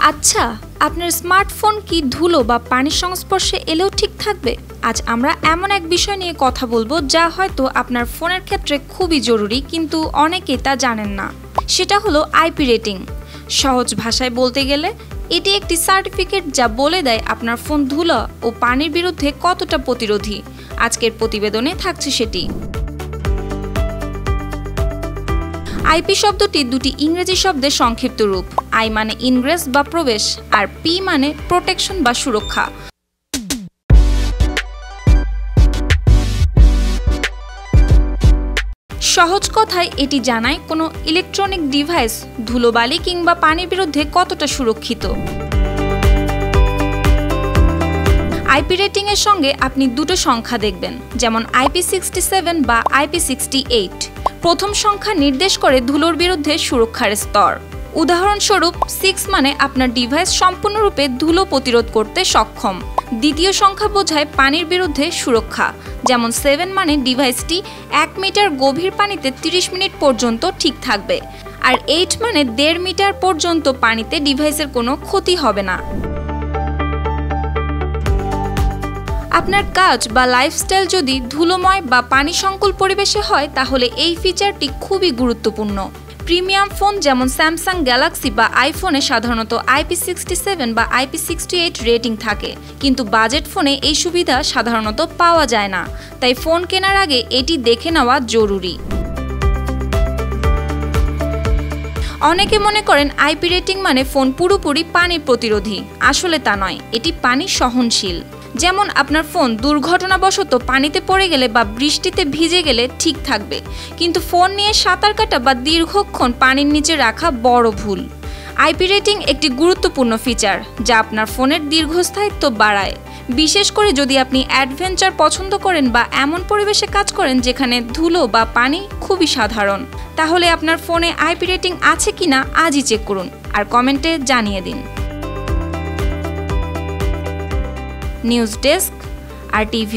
আচ্ছা, আপনার স্মার্টফোন কি ধুলো বা পানির সংস্পর্শে এলেও ঠিক থাকবে? আজ আমরা এমন এক বিষয় নিয়ে কথা বলবো যা হয়তো আপনার ফোনের ক্ষেত্রে খুবই জরুরি, কিন্তু অনেকেই তা জানেন না। সেটা হলো আইপি রেটিং। সহজ ভাষায় বলতে গেলে এটি একটি সার্টিফিকেট যা বলে দেয় আপনার ফোন ধুলো ও পানির বিরুদ্ধে কতটা প্রতিরোধী। আজকের প্রতিবেদনে থাকছে সেটি। আইপি শব্দটি দুটি ইংরেজি শব্দের সংক্ষিপ্ত রূপ। আই মানে ইনগ্রেস বা প্রবেশ, আর পি মানে প্রোটেকশন বা সুরক্ষা। সহজ কথায় এটি জানায় কোনো ইলেকট্রনিক ডিভাইস ধুলোবালি কিংবা পানির বিরুদ্ধে কতটা সুরক্ষিত। আইপি রেটিং এর সঙ্গে আপনি দুটো সংখ্যা দেখবেন, যেমন IP67 বা IP68। প্রথম সংখ্যা নির্দেশ করে ধুলোর বিরুদ্ধে সুরক্ষার স্তর। উদাহরণস্বরূপ 6 মানে আপনার ডিভাইস সম্পূর্ণরূপে ধুলো প্রতিরোধ করতে সক্ষম। দ্বিতীয় সংখ্যা বোঝায় পানির বিরুদ্ধে সুরক্ষা, যেমন 7 মানে ডিভাইসটি 1 মিটার গভীর পানিতে 30 মিনিট পর্যন্ত ঠিক থাকবে, আর 8 মানে 1.5 মিটার পর্যন্ত পানিতে ডিভাইসের কোনো ক্ষতি হবে না। আপনার কাজ বা লাইফস্টাইল যদি ধুলোময় বা পানি সংকুল পরিবেশে হয়, তাহলে এই ফিচারটি খুবই গুরুত্বপূর্ণ। প্রিমিয়াম ফোন যেমন স্যামসাং গ্যালাক্সি বা আইফোনে সাধারণত IP67 বা IP68 রেটিং থাকে, কিন্তু বাজেট ফোনে এই সুবিধা সাধারণত পাওয়া যায় না। তাই ফোন কেনার আগে এটি দেখে নেওয়া জরুরি। অনেকে মনে করেন আইপি রেটিং মানে ফোন পুরোপুরি পানি প্রতিরোধী। আসলে তা নয়, এটি পানি সহনশীল। যেমন আপনার ফোন দুর্ঘটনাবশত পানিতে পড়ে গেলে বা বৃষ্টিতে ভিজে গেলে ঠিক থাকবে, কিন্তু ফোন নিয়ে সাঁতার কাটা বা দীর্ঘক্ষণ পানির নিচে রাখা বড় ভুল। আইপি রেটিং একটি গুরুত্বপূর্ণ ফিচার যা আপনার ফোনের দীর্ঘস্থায়িত্ব বাড়ায়, বিশেষ করে যদি আপনি অ্যাডভেঞ্চার পছন্দ করেন বা এমন পরিবেশে কাজ করেন যেখানে ধুলো বা পানি খুবই সাধারণ। তাহলে আপনার ফোনে আইপি রেটিং আছে কিনা আজই চেক করুন আর কমেন্টে জানিয়ে দিন। News desk, RTV।